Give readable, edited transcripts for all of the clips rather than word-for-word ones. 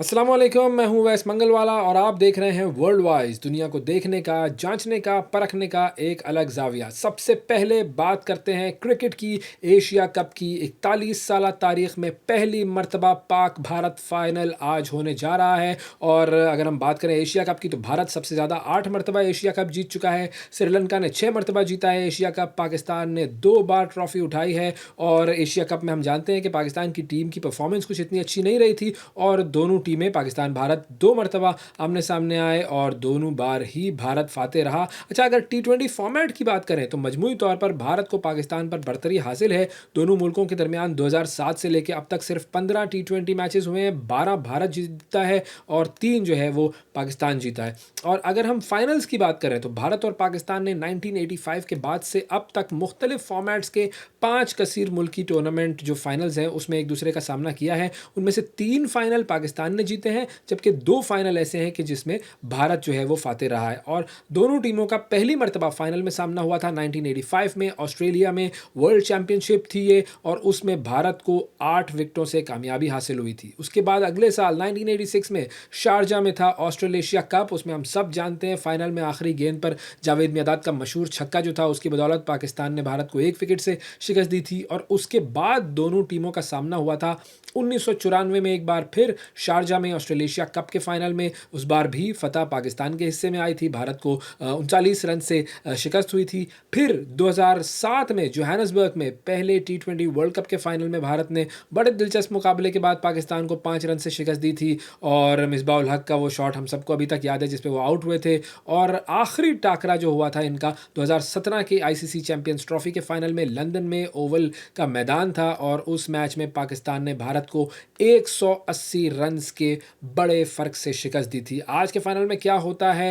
अस्सलाम वालेकुम, मैं हूं वैस मंगलवाला और आप देख रहे हैं वर्ल्ड वाइज, दुनिया को देखने का, जांचने का, परखने का एक अलग जाविया। सबसे पहले बात करते हैं क्रिकेट की। एशिया कप की 41 साल तारीख में पहली मर्तबा पाक भारत फाइनल आज होने जा रहा है। और अगर हम बात करें एशिया कप की तो भारत सबसे ज़्यादा 8 मरतबा एशिया कप जीत चुका है। श्रीलंका ने 6 मरतबा जीता है एशिया कप। पाकिस्तान ने 2 बार ट्रॉफी उठाई है। और एशिया कप में हम जानते हैं कि पाकिस्तान की टीम की परफॉर्मेंस कुछ इतनी अच्छी नहीं रही थी और दोनों टीमें पाकिस्तान भारत 2 मरतबा आमने सामने आए और दोनों बार ही भारत फातेह रहा। अच्छा, अगर टी20 फॉर्मेट की बात करें तो मजमूई तौर पर भारत को पाकिस्तान पर बढ़तरी हासिल है। दोनों मुल्कों के दरमियान 2007 से लेकर अब तक सिर्फ 15 टी20 मैचेस हुए हैं। 12 भारत जीता है और 3 जो है वो पाकिस्तान जीता है। और अगर हम फाइनल्स की बात करें तो भारत और पाकिस्तान ने 1985 के बाद से अब तक मुख्तलिफ फॉर्मेट्स के 5 कसीर मुल्की टूर्नामेंट जो फाइनल्स हैं उसमें एक दूसरे का सामना किया है। उनमें से 3 फाइनल पाकिस्तान ने जीते हैं, जबकि 2 फाइनल ऐसे हैं कि जिसमें भारत जो है वो फातेह रहा है। और दोनों टीमों का पहली मरतबा फाइनल में सामना हुआ था 1985 में, ऑस्ट्रेलिया में। वर्ल्ड चैंपियनशिप थी ये और उसमें भारत को 8 विकेटों से कामयाबी हासिल हुई थी। उसके बाद अगले साल 1986 में शारजा में था ऑस्ट्रेलेशिया कप। उसमें हम सब जानते हैं फाइनल में आखिरी गेंद पर जावेद मियांदाद का मशहूर छक्का जो था उसकी बदौलत पाकिस्तान ने भारत को 1 विकेट से शिकस्त दी थी। और उसके बाद दोनों टीमों का सामना हुआ था 1994 में एक बार फिर शारजा में ऑस्ट्रेलेशिया कप के फाइनल में। उस बार भी फतह पाकिस्तान के हिस्से में आई थी, भारत को 39 रन से शिकस्त हुई थी। फिर 2007 में जोहानिसबर्ग में पहले टी20 वर्ल्ड कप के फाइनल में भारत ने बड़े दिलचस्प मुकाबले के बाद पाकिस्तान को 5 रन से शिकस्त दी थी। और मिसबाह उल हक का वो शॉट हम सबको अभी तक याद है जिसपे वो आउट हुए थे। और आखिरी टाकरा जो हुआ था इनका 2017 के आईसीसी चैंपियंस ट्रॉफी के फाइनल में लंदन में ओवल का मैदान था और उस मैच में पाकिस्तान ने भारत को 180 रन्स के बड़े फ़र्क से शिकस्त दी थी। आज के फाइनल में क्या होता है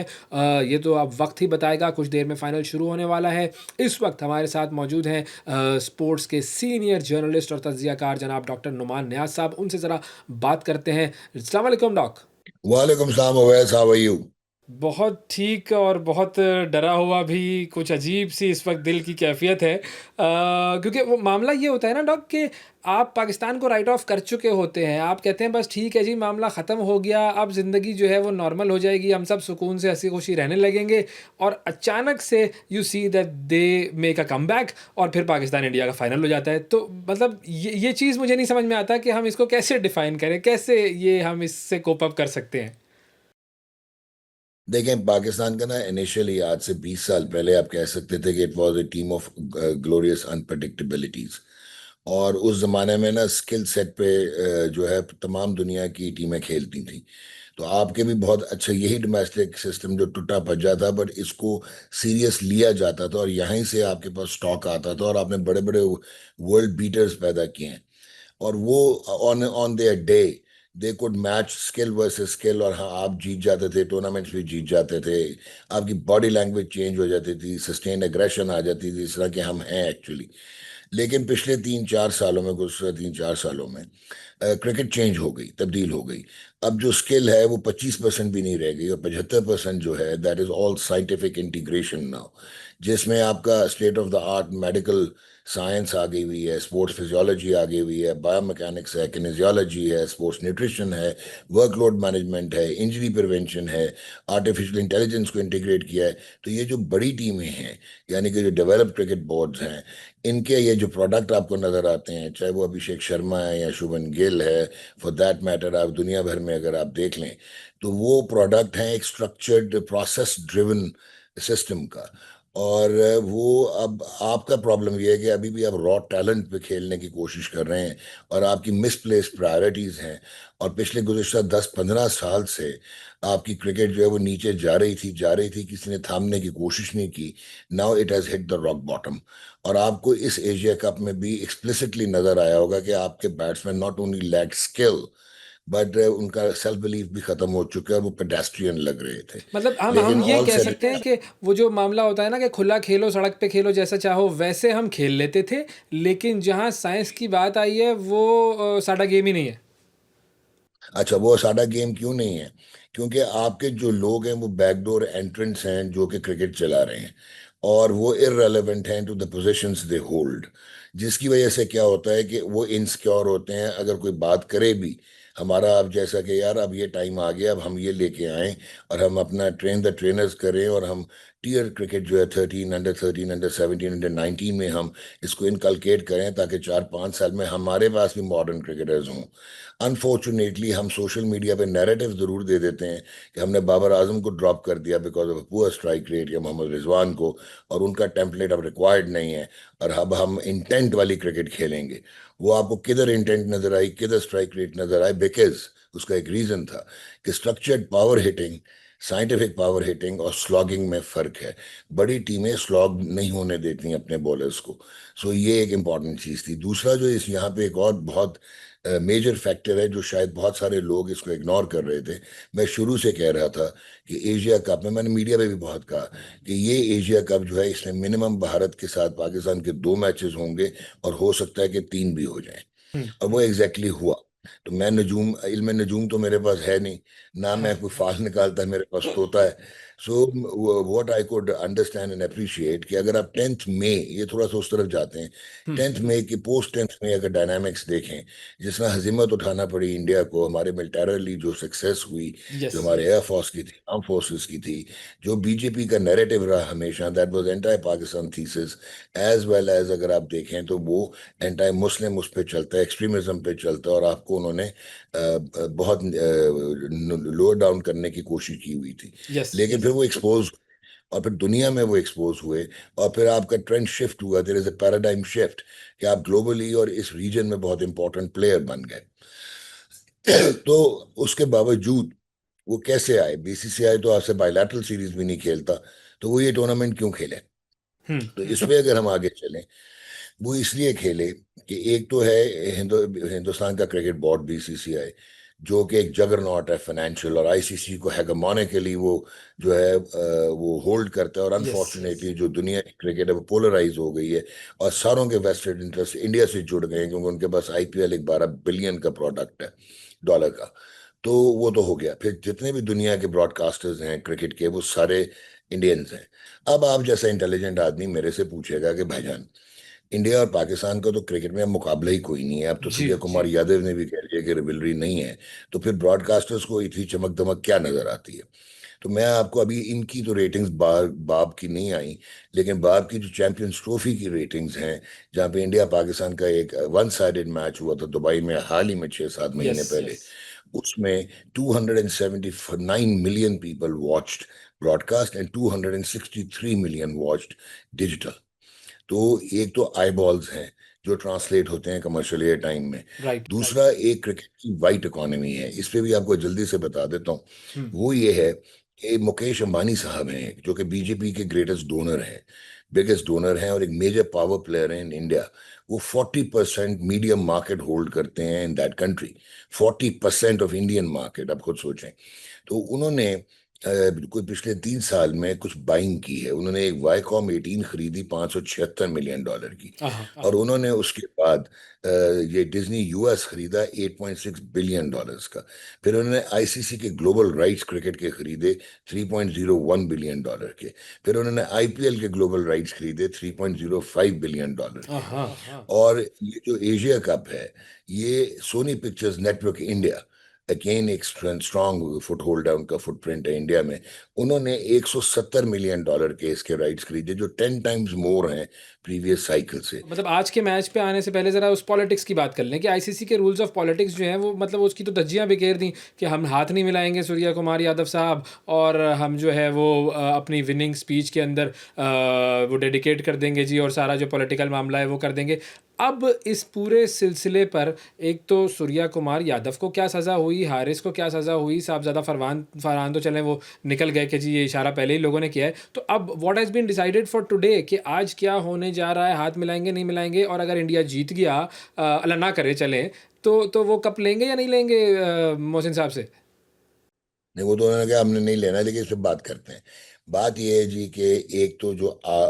ये तो अब वक्त ही बताएगा। कुछ देर में फाइनल शुरू होने वाला है। इस वक्त हमारे साथ मौजूद हैं स्पोर्ट्स के सीनियर जर्नलिस्ट और तज्जियाकार जनाब डॉक्टर नुमान नियाज साहब। उनसे ज़रा बात करते हैं। अस्सलाम वालेकुम डॉक। वालेकुम सलाम अवैस, हाउ आर यू? बहुत ठीक और बहुत डरा हुआ भी। कुछ अजीब सी इस वक्त दिल की कैफियत है क्योंकि वो मामला ये होता है ना डॉक कि आप पाकिस्तान को राइट ऑफ कर चुके होते हैं। आप कहते हैं बस ठीक है जी, मामला ख़त्म हो गया, अब ज़िंदगी जो है वो नॉर्मल हो जाएगी, हम सब सुकून से हंसी खुशी रहने लगेंगे। और अचानक से you see that they make a come back और फिर पाकिस्तान इंडिया का फाइनल हो जाता है। तो मतलब ये चीज़ मुझे नहीं समझ में आता कि हम इसको कैसे डिफ़ाइन करें, कैसे ये हम इससे कोप अप कर सकते हैं। देखें, पाकिस्तान का ना इनिशियली आज से 20 साल पहले आप कह सकते थे कि it was a team of glorious unpredictabilities. और उस जमाने में ना स्किल सेट पे जो है तमाम दुनिया की टीमें खेलती थी। तो आपके भी बहुत अच्छा यही डोमेस्टिक सिस्टम जो टूटा भज्जा था, बट इसको सीरियस लिया जाता था और यहीं से आपके पास स्टॉक आता था और आपने बड़े बड़े वर्ल्ड बीटर्स पैदा किए हैं। और वो on on their day they could match skill versus skill, और हाँ, आप जीत जाते थे, टूर्नामेंट्स भी जीत जाते थे। आपकी बॉडी लैंग्वेज चेंज हो जाती थी, सस्टेन एग्रेशन आ जाती थी, इस तरह के हम हैं एक्चुअली। लेकिन पिछले 3-4 सालों में, कुछ 3-4 सालों में क्रिकेट चेंज हो गई, तब्दील हो गई। अब जो स्किल है वो 25% भी नहीं रह गई, और 75% जो है that is all scientific integration now, जिसमें आपका state of the art medical science आ गई हुई है, स्पोर्ट्स फिजियोलॉजी आ गई हुई है, बायोमैकेनिक्स है, किनेजियोलॉजी है, स्पोर्ट्स न्यूट्रिशन है, वर्कलोड मैनेजमेंट है, इंजरी प्रिवेंशन है, आर्टिफिशियल इंटेलिजेंस को इंटीग्रेट किया है। तो ये जो बड़ी टीमें हैं, यानी कि जो डेवलप्ड क्रिकेट बोर्ड्स हैं, इनके ये जो प्रोडक्ट आपको नजर आते हैं, चाहे वो अभिषेक शर्मा है या शुभन गिल है, फॉर दैट मैटर आप दुनिया भर में अगर आप देख लें, तो वो प्रोडक्ट हैं एक स्ट्रक्चर्ड प्रोसेस ड्रिवन सिस्टम का। और वो अब आपका प्रॉब्लम ये है कि अभी भी आप रॉ टैलेंट पे खेलने की कोशिश कर रहे हैं और आपकी मिसप्लेस्ड प्रायोरिटीज हैं। और पिछले गुज़िश्ता 10-15 साल से आपकी क्रिकेट जो है वो नीचे जा रही थी, किसी ने थामने की कोशिश नहीं की। Now it has hit the rock bottom. और आपको इस एशिया कप में भी एक्सप्लिसिटली नजर आया होगा कि आपके batsman not only lack skill, but उनका सेल्फ बिलीफ भी खत्म हो चुका है, वो पेडेस्ट्रियन लग रहे थे। मतलब हम लेकिन ये ऑल कह सेड, सकते हैं कि वो जो मामला होता है ना कि खुला खेलो, सड़क पे खेलो, जैसा चाहो वैसे हम खेल लेते थे। लेकिन जहाँ साइंस की बात आई है वो साडा गेम ही नहीं है। अच्छा, वो साडा गेम क्यों नहीं है? क्योंकि आपके जो लोग हैं वो बैकडोर एंट्रेंट्स हैं जो कि क्रिकेट चला रहे हैं, और वो इररेलेवेंट हैं to the positions they hold. जिसकी वजह से क्या होता है कि वो इनसिक्योर होते हैं, अगर कोई बात करे भी हमारा अब जैसा कि यार अब ये टाइम आ गया, अब हम ये लेके आए और हम अपना ट्रेन द ट्रेनर्स करें, और हम टीयर क्रिकेट जो है 13, अंडर 17, अंडर 17, में हम इसको इनकलकेट करें, ताकि 4-5 साल में हमारे पास भी मॉडर्न क्रिकेटर्स हों। अनफॉर्चुनेटली हम सोशल मीडिया पे नैरेटिव जरूर दे देते हैं कि हमने बाबर आजम को ड्रॉप कर दिया because of poor strike rate, या मोहम्मद रिजवान को, और उनका टेम्पलेट अब रिक्वायर्ड नहीं है, और अब हम इंटेंट वाली क्रिकेट खेलेंगे। वो आपको किधर इंटेंट नजर आई, किधर स्ट्राइक रेट नजर आई? बिकॉज उसका एक रीजन था कि structured power hitting, scientific power hitting और स्लॉगिंग में फर्क है। बड़ी टीमें स्लॉग नहीं होने देती हैं अपने बॉलर्स को। सो ये एक इंपॉर्टेंट चीज थी। दूसरा जो इस यहाँ पे एक और बहुत मेजर फैक्टर है, जो शायद बहुत सारे लोग इसको इग्नोर कर रहे थे, मैं शुरू से कह रहा था कि एशिया कप में, मैंने मीडिया में भी बहुत कहा कि ये एशिया कप जो है, इसमें मिनिमम भारत के साथ पाकिस्तान के 2 मैचेस होंगे, और हो सकता है कि 3 भी हो जाएं। और वो एग्जैक्टली हुआ। तो मैं नजूम, इल्म नजूम तो मेरे पास है नहीं, ना मैं कोई फाल निकालता, मेरे पास तोता है। So what I could understand and appreciate कि अगर आप 10th मई, ये थोड़ा सा उस तरफ जाते हैं, 10th मई की पोस्ट 10th मई अगर डायनामिक्स देखें, जिस तरह हजीमत उठाना पड़ी इंडिया को, हमारे मिलिटरली जो सक्सेस हुई, यस जो हमारे एयरफोर्स की थी, आर्म फोर्सेस की थी, जो बीजेपी का नैरेटिव रहा हमेशा, that was anti Pakistan thesis, as well as अगर आप देखें तो वो एंटाई मुस्लिम उस पर चलता है, एक्सट्रीमिज्म पे चलता है, और आपको उन्होंने बहुत लोअर डाउन करने की कोशिश की हुई थी। यस लेकिन यस फिर वो एक्सपोज, और फिर दुनिया में वो एक्सपोज हुए, और फिर आपका ट्रेंड शिफ्ट हुआ, there is a paradigm shift, कि आप ग्लोबली और इस रीजन में बहुत इंपॉर्टेंट प्लेयर बन गए। तो उसके बावजूद वो कैसे आए? बीसीसीआई तो आपसे बायलैटरल सीरीज भी नहीं खेलता, तो वो ये टूर्नामेंट क्यों खेले? तो हम्म। इसमें अगर हम आगे चलें, वो इसलिए खेले कि एक तो है हिंदुस्तान का क्रिकेट बोर्ड बीसीसीआई, जो कि एक जगरनॉट है फाइनेंशियल, और आईसीसी को हेगमोनिकली वो जो है वो होल्ड करता है। और यस यस अनफॉर्चुनेटली जो दुनिया की क्रिकेट है वो पोलराइज हो गई है, और सारों के वेस्टेड इंटरेस्ट इंडिया से जुड़ गए हैं, क्योंकि उनके पास आईपीएल एक 12 बिलियन का प्रोडक्ट है, डॉलर का। तो वो तो हो गया। फिर जितने भी दुनिया के ब्रॉडकास्टर्स हैं क्रिकेट के, वो सारे इंडियंस हैं। अब आप जैसा इंटेलिजेंट आदमी मेरे से पूछेगा कि भाईजान, इंडिया और पाकिस्तान का तो क्रिकेट में अब मुकाबला ही कोई नहीं है, अब तो जी सूर्य जी। कुमार यादव ने भी कह दिया कि रिवलरी नहीं है, तो फिर ब्रॉडकास्टर्स को इतनी चमक दमक क्या नजर आती है? तो मैं आपको अभी इनकी तो रेटिंग्स बाब की नहीं आई, लेकिन बाब की जो चैंपियंस ट्रॉफी की रेटिंग्स हैं, जहाँ पे इंडिया पाकिस्तान का एक 1 साइडेड मैच हुआ था दुबई में हाल ही में 6-7 महीने यस पहले, यस। उसमें 279 million people watched broadcast and 263 million watched digital. तो एक तो आई बॉल्स हैं जो ट्रांसलेट होते हैं कमर्शियल एयर टाइम में। राइट। दूसरा एक क्रिकेट की वाइट इकोनॉमी है, इस पे भी आपको जल्दी से बता देता हूँ। हम्म। वो ये है कि मुकेश अंबानी साहब हैं, जो कि बीजेपी के ग्रेटेस्ट डोनर हैं, बिगेस्ट डोनर हैं, और एक मेजर पावर प्लेयर हैं इन इंडिया। वो 40% मीडियम मार्केट होल्ड करते हैं in that country, 40% of Indian market, आप खुद सोचें। तो उन्होंने कोई पिछले 3 साल में कुछ बाइंग की है। उन्होंने एक वाईकॉम 18 खरीदी $576 मिलियन की, हाँ। और उन्होंने उसके बाद ये डिज्नी यूएस खरीदा $8.6 बिलियन का। फिर उन्होंने आईसीसी के ग्लोबल राइट्स क्रिकेट के खरीदे $3.01 बिलियन के। फिर उन्होंने आईपीएल के ग्लोबल राइट्स खरीदे $3.05 बिलियन के। हाँ। और ये जो एशिया कप है, ये Sony Pictures Network India, again एक स्ट्रॉन्ग फुट होल्ड है, उनका फुटप्रिंट है इंडिया में। उन्होंने $170 मिलियन के इसके राइट्स खरीदे, जो 10 टाइम्स मोर हैं प्रीवियस साइकिल से। मतलब आज के मैच पे आने से पहले ज़रा उस पॉलिटिक्स की बात कर लें कि आईसीसी के रूल्स ऑफ पॉलिटिक्स जो हैं वो मतलब उसकी तो धज्जियां बिखेर दी कि हम हाथ नहीं मिलाएंगे सूर्या कुमार यादव साहब, और हम जो है वो अपनी विनिंग स्पीच के अंदर वो डेडिकेट कर देंगे जी, और सारा जो पॉलिटिकल मामला है वो कर देंगे। अब इस पूरे सिलसिले पर एक तो सूर्या कुमार यादव को क्या सज़ा हुई, हारिस को क्या सज़ा हुई, साहबजादा फरमान फरहान तो चलें वो निकल गए कि जी ये इशारा पहले ही लोगों ने किया है। तो अब what has been decided for today कि आज क्या होने जा रहा है, हाथ मिलाएंगे नहीं मिलाएंगे, और अगर इंडिया जीत गया, अल्लाह ना करे चलें, तो वो कप लेंगे या नहीं लेंगे मोहसिन साहब से? नहीं, वो तो उन्होंने कहा हमने नहीं लेना, लेकिन इस पे बात करते हैं। बात ये है जी कि एक तो जो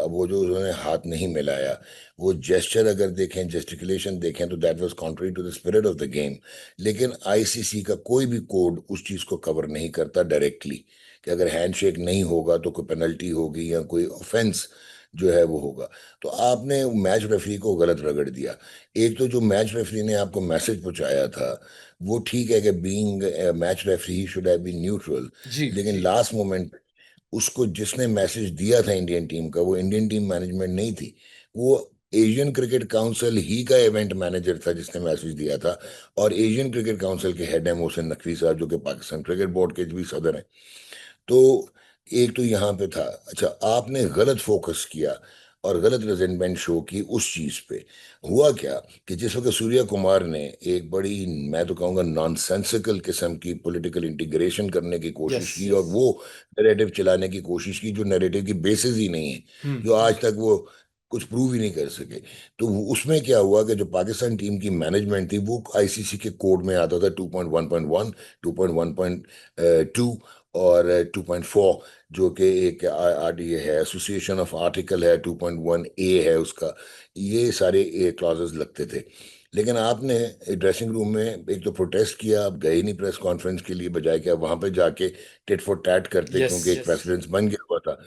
वो जो उन्होंने हाथ नहीं मिलाया, वो जेस्चर अगर देखें, जेस्टिकुलेशन देखें, तो that was contrary to the spirit of the game. लेकिन आईसीसी का कोई भी कोड उस चीज को कवर नहीं करता डायरेक्टली, कि अगर हैंडशेक नहीं होगा तो कोई पेनल्टी होगी या कोई ऑफेंस जो है वो होगा। तो आपने मैच रेफरी को गलत रगड़ दिया। एक तो जो मैच रेफरी ने आपको मैसेज पहुंचाया था, वो ठीक है कि being match referee he should have been neutral, जी। लेकिन लास्ट मोमेंट उसको जिसने मैसेज दिया था इंडियन टीम का, वो इंडियन टीम मैनेजमेंट नहीं थी, वो एशियन क्रिकेट काउंसिल ही का इवेंट मैनेजर था जिसने मैसेज दिया था। और एशियन क्रिकेट काउंसिल के हेड है मोहसिन नकवी साहब, जो कि पाकिस्तान क्रिकेट बोर्ड के भी सदर हैं। तो एक तो यहाँ पे था। अच्छा, आपने गलत फोकस किया और गलत रिजेंटमेंट शो की उस चीज पे। हुआ क्या कि जिस वक्त सूर्या कुमार ने एक बड़ी, मैं तो कहूँगा नॉनसेंसिकल किस्म की पॉलिटिकल इंटीग्रेशन करने की यस। कोशिश की और वो नैरेटिव चलाने की कोशिश की जो नैरेटिव की बेसिस ही नहीं है, हम्म। जो आज तक वो कुछ प्रूव ही नहीं कर सके। तो उसमें क्या हुआ कि जो पाकिस्तान टीम की मैनेजमेंट थी वो आईसीसी के कोड में आता था 2.1.1, 2.1.2 और 2.4, जो कि एक आर ये है, एसोसिएशन ऑफ आर्टिकल है, 2.1 ए है उसका। ये सारे क्लॉजेस लगते थे। लेकिन आपने ड्रेसिंग रूम में एक तो प्रोटेस्ट किया, आप गए नहीं प्रेस कॉन्फ्रेंस के लिए, बजाय कि आप वहां पे जाके टिट फॉर टैट करते, यस। क्योंकि एक प्रेसिडेंस बन गया हुआ था।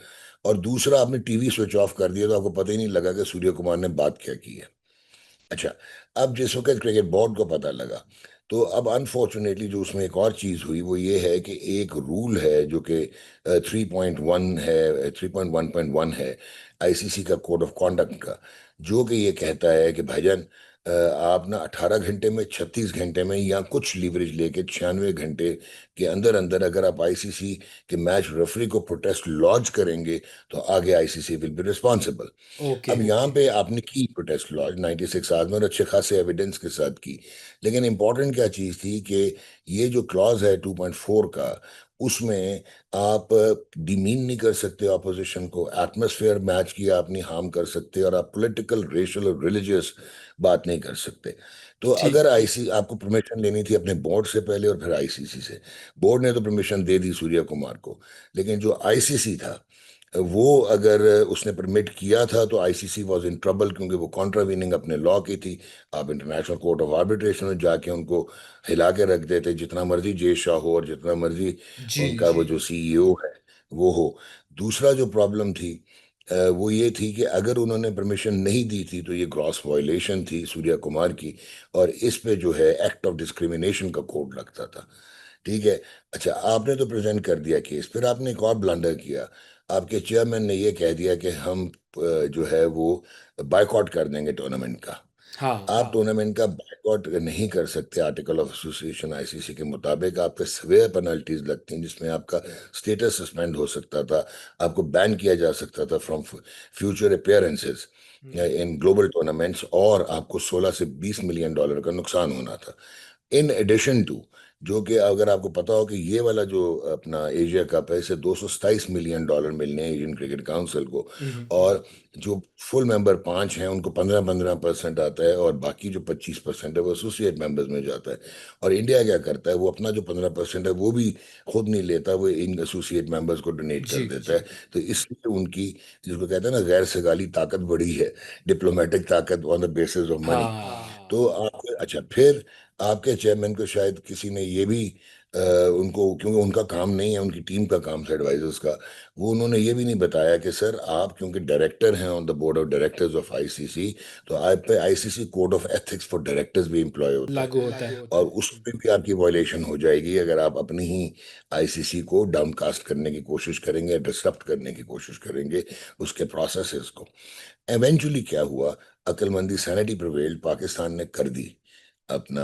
और दूसरा, आपने टीवी स्विच ऑफ कर दिया, तो आपको पता ही नहीं लगा कि सूर्य कुमार ने बात क्या की है। अच्छा, अब जिस वक्त क्रिकेट बोर्ड को पता लगा, तो अब अनफॉर्चुनेटली जो उसमें एक और चीज हुई वो ये है कि एक रूल है जो कि 3.1 है, 3.1.1 है आईसीसी का कोड ऑफ कॉन्डक्ट का, जो कि ये कहता है कि भाईजान, आप ना 18 घंटे में, 36 घंटे में, या कुछ लीवरेज लेके 96 घंटे के अंदर अंदर अगर आप आईसीसी के मैच रेफरी को प्रोटेस्ट लॉन्च करेंगे, तो आगे ICC will be responsible. Okay. अब यहाँ पे आपने की प्रोटेस्ट लॉन्च 96 आवर्स में और अच्छे खासे एविडेंस के साथ की। लेकिन इंपॉर्टेंट क्या चीज थी कि ये जो क्लॉज है 2.4 का, उसमें आप डिमीन नहीं कर सकते ऑपोजिशन को, एटमॉस्फेयर मैच की आप नहीं हार्म कर सकते, और आप पॉलिटिकल, रेशियल और रिलीजियस बात नहीं कर सकते। तो ठीक। अगर आईसी आपको परमिशन लेनी थी अपने बोर्ड से पहले और फिर आईसीसी से। बोर्ड ने तो परमिशन दे दी सूर्या कुमार को, लेकिन जो आईसीसी था, वो अगर उसने परमिट किया था तो आईसीसी वाज इन ट्रबल, क्योंकि वो कॉन्ट्रावीनिंग अपने लॉ की थी। आप इंटरनेशनल कोर्ट ऑफ आर्बिट्रेशन में जाके उनको हिला के रख देते, जितना मर्जी जे शाह हो और जितना मर्जी जी। उनका वो जो सीईओ है वो हो। दूसरा जो प्रॉब्लम थी, वो ये थी कि अगर उन्होंने परमिशन नहीं दी थी तो ये ग्रॉस वायलेशन थी सूर्या कुमार की, और इस पे जो है एक्ट ऑफ डिस्क्रिमिनेशन का कोड लगता था। ठीक है। अच्छा, आपने तो प्रेजेंट कर दिया केस, फिर आपने एक और ब्लंडर किया। आपके चेयरमैन ने ये कह दिया कि हम जो है वो बायकॉट कर देंगे टूर्नामेंट का। हाँ। आप टूर्नामेंट का बायकॉट नहीं कर सकते, आर्टिकल ऑफ एसोसिएशन आईसीसी के मुताबिक आप पे सवेयर पेनल्टीज लगती हैं, जिसमें आपका स्टेटस सस्पेंड हो सकता था, आपको बैन किया जा सकता था from future appearances in global tournaments, और आपको 16 से 20 मिलियन डॉलर का नुकसान होना था। इन एडिशन टू, जो कि अगर आपको पता हो कि ये वाला जो अपना एशिया कप है, इसे $227 मिलियन मिलने हैं एशियन क्रिकेट काउंसिल को। हम्म। और जो फुल मेंबर 5 हैं उनको 15-15% आता है, और बाकी जो 25% है वो एसोसिएट मेंबर्स में जाता है। और इंडिया क्या करता है, वो अपना जो 15% है वो भी खुद नहीं लेता, वो इन एसोसिएट मेंबर्स को डोनेट कर जी। देता है। तो इसलिए उनकी, जिसको कहते हैं ना, गैर सगाली ताकत बड़ी है, डिप्लोमेटिक ताकत on the basis of money. हाँ। तो आप, अच्छा, फिर आपके चेयरमैन को शायद किसी ने ये भी उनको, क्योंकि उनका काम नहीं है, उनकी टीम का काम है एडवाइजर्स का, वो उन्होंने ये भी नहीं बताया कि सर, आप क्योंकि डायरेक्टर हैं on the board of directors of ICC, तो आप पे ICC code of ethics for directors भी एम्प्लॉय होता है, लागू होता है। और उसमें भी आपकी वायलेशन हो जाएगी अगर आप अपनी ही आईसीसी को डाउनकास्ट करने की कोशिश करेंगे, डिस्टर्ब करने की कोशिश करेंगे उसके प्रोसेसेस को। एवेंचुअली क्या हुआ, अक्लमंदी सैनिटी प्रिवेल्ड, पाकिस्तान ने कर दी अपना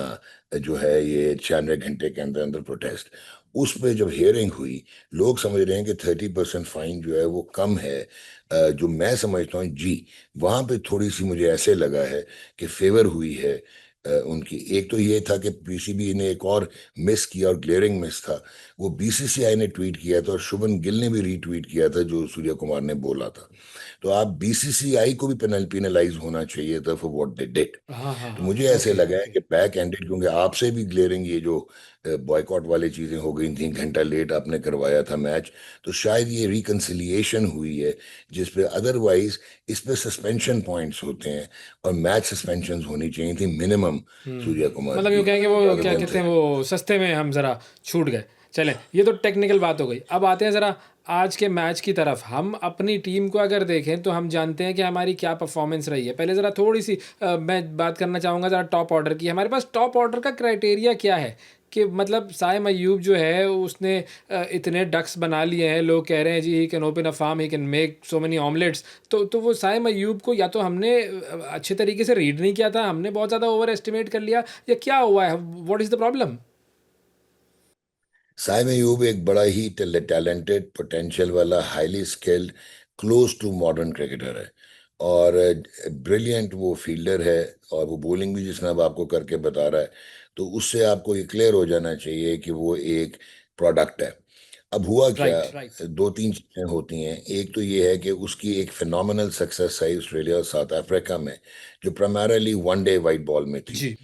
जो है ये 96 घंटे के अंदर अंदर प्रोटेस्ट। उस पे जब हियरिंग हुई, लोग समझ रहे हैं कि 30% फाइन जो है वो कम है। जो मैं समझता हूँ जी, वहां पे थोड़ी सी मुझे ऐसे लगा है कि फेवर हुई है उनकी। एक तो ये था कि पीसीबी ने एक और मिस किया, और ग्लेयरिंग मिस था, वो बीसीसीआई ने ट्वीट किया था और शुभन गिल ने भी रीट्वीट किया था जो सूर्य कुमार ने बोला था। तो आप बीसीसीआई को भी पेनलाइज होना चाहिए था फॉर व्हाट दे डिड। हाँ हाँ तो हाँ। मुझे ऐसे ओके। लगा है कि बैक एंडेड, क्योंकि आपसे भी ग्लेयरिंग ये जो बॉयकॉट वाली चीजें हो गई थी, घंटा लेट आपने करवाया था मैच, तो शायद ये रिकंसिलिएशन हुई है, जिस पे अदरवाइज इस पे सस्पेंशन पॉइंट्स होते हैं, और मैच सस्पेंशन होनी चाहिए थी मिनिमम सूर्या कुमार मतलब यूँ की, कहेंगे वो rather क्या than कहते हैं, वो सस्ते में हम ज़रा छूट गए। चलें, ये तो टेक्निकल बात हो गई। अब आते हैं ज़रा आज के मैच की तरफ। हम अपनी टीम को अगर देखें तो हम जानते हैं कि हमारी क्या परफॉर्मेंस रही है। पहले ज़रा थोड़ी सी मैं बात करना चाहूँगा ज़रा टॉप ऑर्डर की। हमारे पास टॉप ऑर्डर का क्राइटेरिया क्या है कि मतलब साइम अयूब जो है उसने इतने डक्स बना लिए हैं, लोग कह रहे हैं जी he can open a farm, he can make so many omelettes. तो वो साइम अयूब को या तो हमने अच्छे तरीके से रीड नहीं किया था, हमने बहुत ज़्यादा ओवर एस्टिमेट कर लिया, या क्या हुआ है? What is the problem? Saim Ayub एक बड़ा ही टैलेंटेड पोटेंशियल वाला highly skilled close to modern cricketer है, और ब्रिलियंट वो फील्डर है, और वो बॉलिंग भी जिसने अब आपको करके बता रहा है, तो उससे आपको ये क्लियर हो जाना चाहिए कि वो एक प्रोडक्ट है। अब हुआ क्या, राइट। दो तीन चीजें होती हैं। एक तो ये है कि उसकी एक फिनोमिनल सक्सेस है ऑस्ट्रेलिया और साउथ अफ्रीका में, जो प्राइमरीली वनडे वाइट बॉल में थी। जी।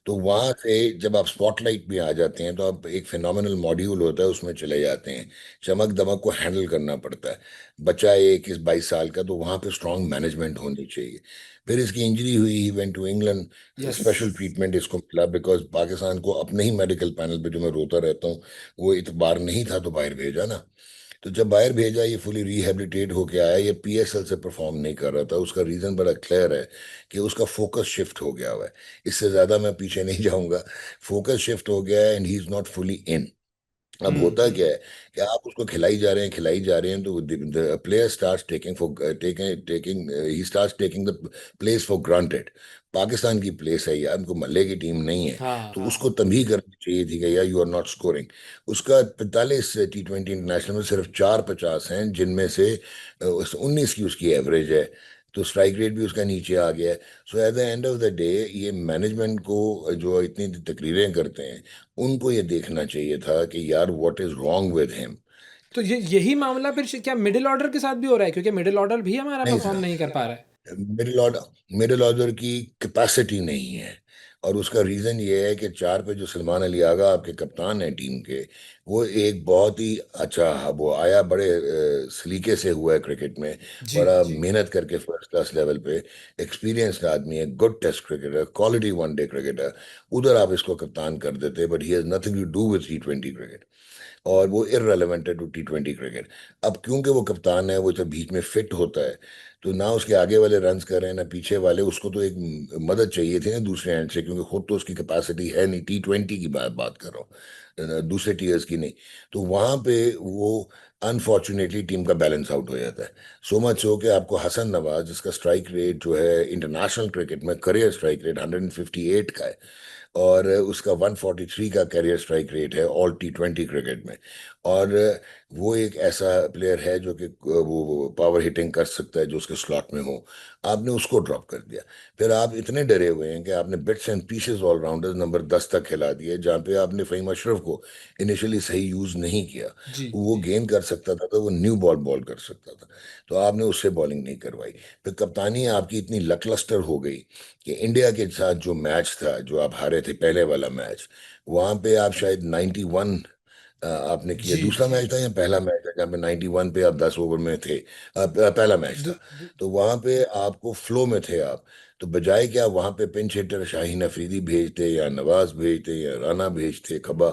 तो वहां से जब आप स्पॉटलाइट में आ जाते हैं तो आप एक फिनोमिनल मॉड्यूल होता है उसमें चले जाते हैं, चमक दमक को हैंडल करना पड़ता है। बच्चा है 21-22 साल का, तो वहां पे स्ट्रांग मैनेजमेंट होनी चाहिए। फिर इसकी इंजरी हुई, he went to England, yes. Special treatment इसको मिला, बिकॉज पाकिस्तान को अपने ही मेडिकल पैनल पे, जो मैं रोता रहता हूँ, वो इतबार नहीं था तो बाहर भेजा ना। तो जब बाहर भेजा, ये फुली रिहेबिलिटेट होके आया, ये पीएसएल से परफॉर्म नहीं कर रहा था। उसका रीजन बड़ा क्लियर है कि उसका फोकस शिफ्ट हो गया हुआ है। इससे ज्यादा मैं पीछे नहीं जाऊंगा। फोकस शिफ्ट हो गया है and he is not fully in. अब हम्म। होता क्या है कि आप उसको खिलाई जा रहे हैं, तो the player starts taking for taking taking he starts taking the place for granted. Pakistan की प्लेस है यार, उनको मल्ले की टीम नहीं है। हाँ तो हाँ। उसको तभी करनी चाहिए थी कि यार यू आर नॉट स्कोरिंग। उसका 45 T20 इंटरनेशनल में सिर्फ 4 50 हैं, जिनमें से 19 की उसकी एवरेज है। तो स्ट्राइक रेट भी उसका नीचे आ गया है। So at the end of the day, ये मैनेजमेंट को जो इतनी तकरीरें करते हैं, उनको ये देखना चाहिए था कि यार what is wrong with him. तो ये यही मामला फिर क्या मिडिल ऑर्डर के साथ भी हो रहा है, क्योंकि मिडिल ऑर्डर भी हमारा नहीं परफॉर्म नहीं कर पा रहा है? सर, मिडिल ऑर्डर की कैपेसिटी नहीं है। और उसका रीजन ये है कि 4 पे जो सलमान अली आगा आपके कप्तान हैं टीम के, वो एक बहुत ही अच्छा, वो आया बड़े सलीके से हुआ है क्रिकेट में, जी। बड़ा मेहनत करके फर्स्ट क्लास लेवल पे, एक्सपीरियंस्ड आदमी है, good test cricketer, quality one day cricketer. उधर आप इसको कप्तान कर देते, but he has nothing to do with T20 cricket, और वो इररेलेवेंट है टू T20 क्रिकेट। अब क्योंकि वो कप्तान है, वो जब बीच में फिट होता है, तो ना उसके आगे वाले रन्स कर रहे हैं ना पीछे वाले, उसको तो एक मदद चाहिए थी ना दूसरे एंड से, क्योंकि खुद तो उसकी कैपेसिटी है नहीं। T20 की बात बात कर रहा हूँ, दूसरे टीयर्स की नहीं। तो वहां पे वो अनफॉर्चुनेटली टीम का बैलेंस आउट हो जाता है। सो मच हो कि आपको हसन नवाज, जिसका स्ट्राइक रेट जो है इंटरनेशनल क्रिकेट में, करियर स्ट्राइक रेट 158 का है, और उसका 143 का कैरियर स्ट्राइक रेट है ऑल T20 क्रिकेट में। और वो एक ऐसा प्लेयर है जो कि वो पावर हिटिंग कर सकता है, जो उसके स्लॉट में हो। आपने उसको ड्रॉप कर दिया। फिर आप इतने डरे हुए हैं कि आपने bits and pieces allrounder number 10 तक खिला दिए, जहाँ पे आपने फ़हीम अशरफ को इनिशियली सही यूज नहीं किया। जी। वो गेंद कर सकता था, तो वो न्यू बॉल बॉल कर सकता था, तो आपने उससे बॉलिंग नहीं करवाई। फिर कप्तानी आपकी इतनी लकलस्टर हो गई कि इंडिया के साथ जो मैच था, जो आप हारे थे पहले वाला मैच, वहां पे आप शायद 91 आपने किया। जी। दूसरा मैच था या पहला मैच था जहाँ पे 91 पे आप 10 ओवर में थे? पहला मैच दु, था। तो वहां पे आपको फ्लो में थे आप। तो बजाय क्या वहां पे पिंच हिटर शाहीन अफरीदी भेजते, या नवाज भेजते, या राना भेजते, खबा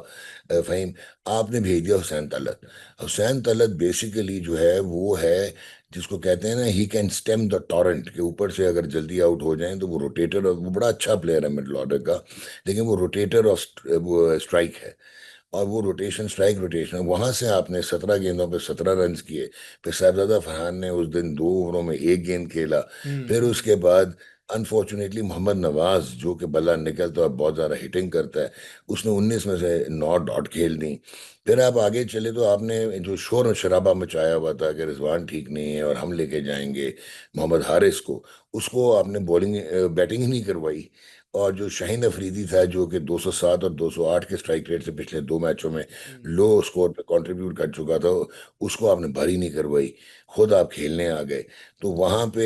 फहीम, आपने भेज दिया हुसैन तलत। हुसैन तलत बेसिकली जो है वो है, जिसको कहते हैं ना, he can stem the torrent, के ऊपर से अगर जल्दी आउट हो जाएं तो वो रोटेटर, वो बड़ा अच्छा प्लेयर है मिडल ऑर्डर का, लेकिन वो रोटेटर ऑफ स्ट्राइक है। और वो रोटेशन, स्ट्राइक रोटेशन, वहां से आपने 17 गेंदों पे 17 रन किए। फिर साहबजादा फरहान ने उस दिन 2 ओवरों में एक गेंद खेला। हम्म। फिर उसके बाद अनफॉर्चुनेटली मोहम्मद नवाज, जो कि बल्ला निकलता है, बहुत ज़्यादा हिटिंग करता है, उसने 19 में से 9 डॉट खेल दी। फिर आप आगे चले तो आपने जो शोर शराबा मचाया हुआ था कि रिजवान ठीक नहीं है और हम लेके जाएंगे मोहम्मद हारिस को, उसको आपने बॉलिंग बैटिंग ही नहीं करवाई। और जो शाहीन अफरीदी था, जो कि 207 और 208 के स्ट्राइक रेट से पिछले 2 मैचों में लो स्कोर पे कंट्रीब्यूट कर चुका था, उसको आपने भरी नहीं करवाई। खुद आप खेलने आ गए। तो वहां पे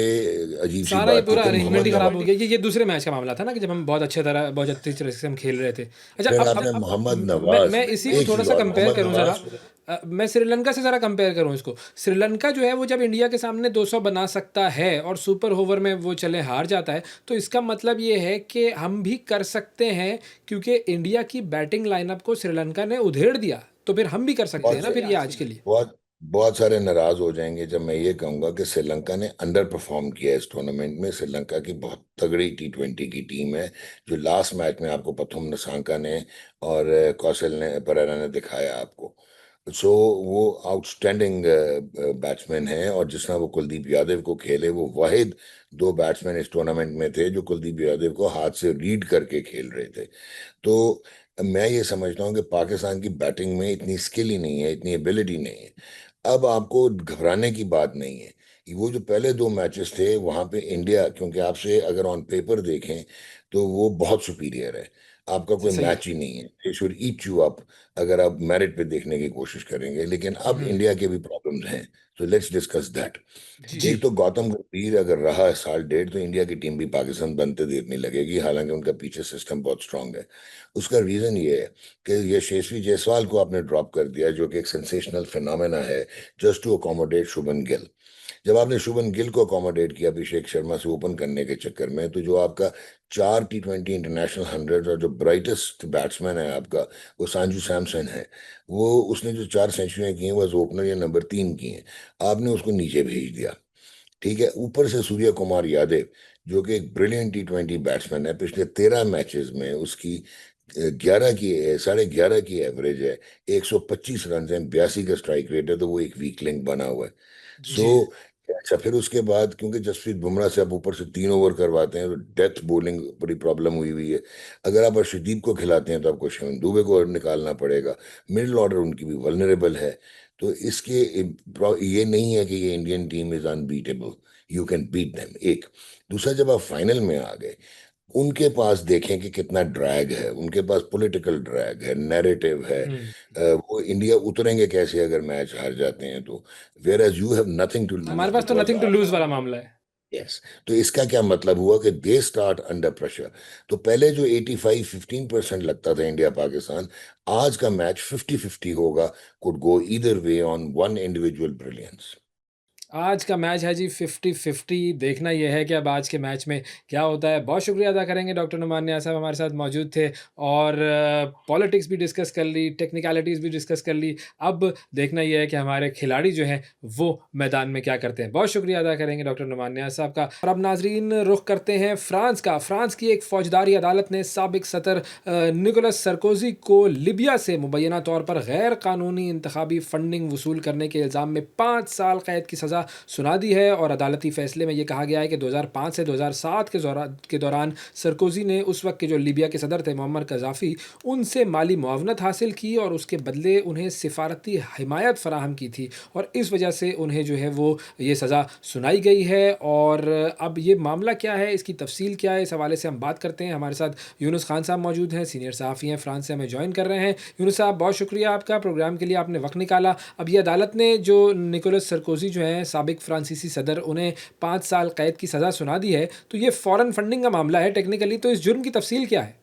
अजीब सी सारा ये बात थी। पूरा फिर अरेंजमेंट मोहम्मद ही खराब हो नवाज, गया। ये दूसरे मैच का मामला था ना, कि जब हम बहुत अच्छी तरह से हम खेल रहे थे। अच्छा, फिर अब आपने मोहम्मद मैं नवाज, इसी को एक थोड़ा चीज सा और, कंपेयर मोहम्मद करूं ज़रा। नवाज। मैं श्रीलंका से ज़रा कंपेयर करूं इसको। श्रीलंका जो है वो जब इंडिया के सामने 200 बना सकता है और सुपर ओवर में वो चले हार जाता है, तो इसका मतलब ये है कि हम भी कर सकते हैं, क्योंकि इंडिया की बैटिंग लाइनअप को श्रीलंका ने उधेड़ दिया। तो फिर हम भी कर सकते हैं बहुत ना फिर सारे ये आज के लिए। बहुत बहुत सारे नाराज हो जाएंगे जब मैं ये कहूंगा कि श्रीलंका ने अंडर परफॉर्म किया है इस टूर्नामेंट में। श्रीलंका की बहुत तगड़ी T20 की टीम है, जो लास्ट मैच में आपको पथुम निसांका ने और कौशल ने परेरा ने दिखाया आपको। सो वो आउटस्टैंडिंग बैट्समैन है, और जिस तरह वो कुलदीप यादव को खेले, वो वाहिद दो बैट्समैन इस टूर्नामेंट में थे जो कुलदीप यादव को हाथ से रीड करके खेल रहे थे। तो मैं ये समझता हूँ कि पाकिस्तान की बैटिंग में इतनी स्किल ही नहीं है, इतनी एबिलिटी नहीं है। अब आपको घबराने की बात नहीं है। वो जो पहले दो मैचेस थे वहां पे इंडिया, क्योंकि आपसे अगर ऑन पेपर देखें तो वो बहुत सुपीरियर है, आपका कोई सही है। मैच ही नहीं है। They should eat you up अगर आप मेरिट पे देखने की कोशिश करेंगे। लेकिन अब हम्म। इंडिया के भी प्रॉब्लम्स हैं, तो लेट्स डिस्कस दैट। जी। एक तो गौतम गंभीर अगर रहा साल डेढ़, तो इंडिया की टीम भी पाकिस्तान बनते देर नहीं लगेगी, हालांकि उनका पीछे सिस्टम बहुत स्ट्रांग है। उसका रीजन ये है कि यशस्वी जायसवाल को आपने ड्रॉप कर दिया, जो कि एक सेंसेशनल फिनोमेना है, just to accommodate Shubman Gill. जब आपने शुभन गिल को अकोमोडेट किया अभिषेक शर्मा से ओपन करने के चक्कर में, तो जो आपका 4 T20 इंटरनेशनल हंड्रेड और जो ब्राइटेस्ट बैट्समैन है आपका, वो संजू सैमसन है। वो उसने जो 4 सेंचुरियां की हैं वो ओपनर या नंबर 3 की हैं, आपने उसको नीचे भेज दिया। ठीक है, ऊपर से सूर्य कुमार यादव, जो कि एक ब्रिलियंट T20 बैट्समैन है, पिछले 13 मैचेस में उसकी 11 की 11.5 की एवरेज है, 125 रन है, 82 का स्ट्राइक रेट है, तो वो एक वीक लिंक बना हुआ है। जी। सो अच्छा, फिर उसके बाद क्योंकि जसप्रीत बुमराह से आप ऊपर से 3 ओवर करवाते हैं, तो डेथ बॉलिंग बड़ी प्रॉब्लम हुई हुई है। अगर आप अर्शदीप को खिलाते हैं तो आपको शिवम दुबे को निकालना पड़ेगा। मिडिल ऑर्डर उनकी भी वल्नरेबल है। तो इसके ये नहीं है कि ये Indian team is unbeatable, you can beat them. एक दूसरा, जब आप फाइनल में आ गए, उनके पास देखें कि कितना ड्रैग है, उनके पास पॉलिटिकल ड्रैग है, नैरेटिव है। हम्म। वो इंडिया उतरेंगे कैसे अगर मैच हार जाते हैं तो, whereas you have nothing to lose हमारे पास तो बिकॉज नथिंग टू लूज वाला मामला है। यस। तो इसका क्या मतलब हुआ कि दे स्टार्ट अंडर प्रेशर। तो पहले जो 85-15% लगता था इंडिया पाकिस्तान, आज का मैच 50-50 होगा, could go either way on one individual brilliance. आज का मैच है जी 50-50। देखना यह है कि अब आज के मैच में क्या होता है। बहुत शुक्रिया अदा करेंगे डॉक्टर नुमान नियाज़ साहब हमारे साथ मौजूद थे, और पॉलिटिक्स भी डिस्कस कर ली, टेक्निकलिटीज़ भी डिस्कस कर ली। अब देखना यह है कि हमारे खिलाड़ी जो हैं वो मैदान में क्या करते हैं। बहुत शुक्रिया अदा करेंगे डॉक्टर नुमान नियाज़ साहब का। और अब नाजरीन रुख करते हैं फ्रांस का। फ्रांस की एक फौजदारी अदालत ने साबिक सदर निकोलस सरकोजी को लिबिया से मुबैना तौर पर गैर कानूनी इंतखाबी फंडिंग वसूल करने के इल्ज़ाम में 5 साल कैद की सज़ा सुना दी है। और अदालती फैसले में यह कहा गया है कि 2005 से 2007 के दौरान सरकोजी ने उस वक्त के जो लीबिया के सदर थे मोहम्मद कज़ाफ़ी, उनसे माली मुआवनत हासिल की और उसके बदले उन्हें सिफारती हिमायत फराहम की थी, और इस वजह से उन्हें जो है वो ये सज़ा सुनाई गई है। और अब ये मामला क्या है, इसकी तफसील क्या है, इस हवाले से हम बात करते हैं। हमारे साथ यूनुस खान साहब मौजूद हैं, सीनियर सहाफ़ी हैं, फ्रांस से हमें ज्वाइन कर रहे हैं। यूनुस साहब बहुत शुक्रिया आपका, प्रोग्राम के लिए आपने वक्त निकाला। अब ये अदालत ने जो निकोलस सरकोजी जो हैं साबिक फ्रांसीसी सदर, उन्हें 5 साल कैद की सज़ा सुना दी है, तो ये फॉरेन फंडिंग का मामला है टेक्निकली, तो इस जुर्म की तफसील क्या है?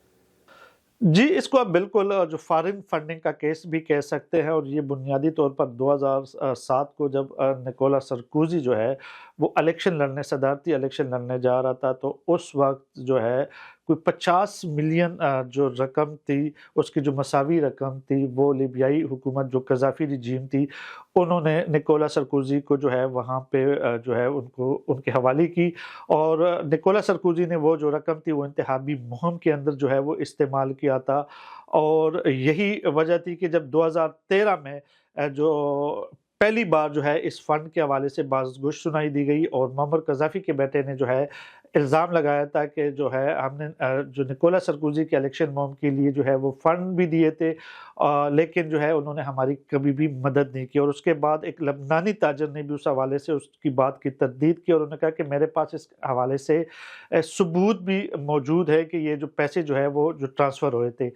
जी, इसको आप बिल्कुल जो फ़ॉरेन फंडिंग का केस भी कह सकते हैं, और ये बुनियादी तौर पर 2007 को जब निकोला सरकोज़ी जो है वो इलेक्शन लड़ने, सदारती इलेक्शन लड़ने जा रहा था, तो उस वक़्त जो है कोई 50 मिलियन जो रकम थी, उसकी जो मसावी रकम थी, वो लिबियाई हुकूमत जो कज़ाफ़ी रजीम थी, उन्होंने निकोला सरकोज़ी को जो है वहाँ पे जो है उनको उनके हवाले की। और निकोला सरकोज़ी ने वो जो रकम थी वो इंतखाबी मुहिम के अंदर जो है वो इस्तेमाल किया था। और यही वजह थी कि जब 2013 में जो पहली बार जो है इस फंड के हवाले से बाज़गोश सुनाई दी गई, और मुअम्मर कज़ाफ़ी के बेटे ने जो है इल्ज़ाम लगाया था कि जो है हमने जो निकोला सरकोज़ी के इलेक्शन मुहिम के लिए जो है वो फंड भी दिए थे, लेकिन जो है उन्होंने हमारी कभी भी मदद नहीं की। और उसके बाद एक लबनानी ताजर ने भी उस हवाले से उसकी बात की तरदीद की, और उन्होंने कहा कि मेरे पास इस हवाले से सबूत भी मौजूद है कि ये जो पैसे जो है वो जो ट्रांसफ़र हुए थे।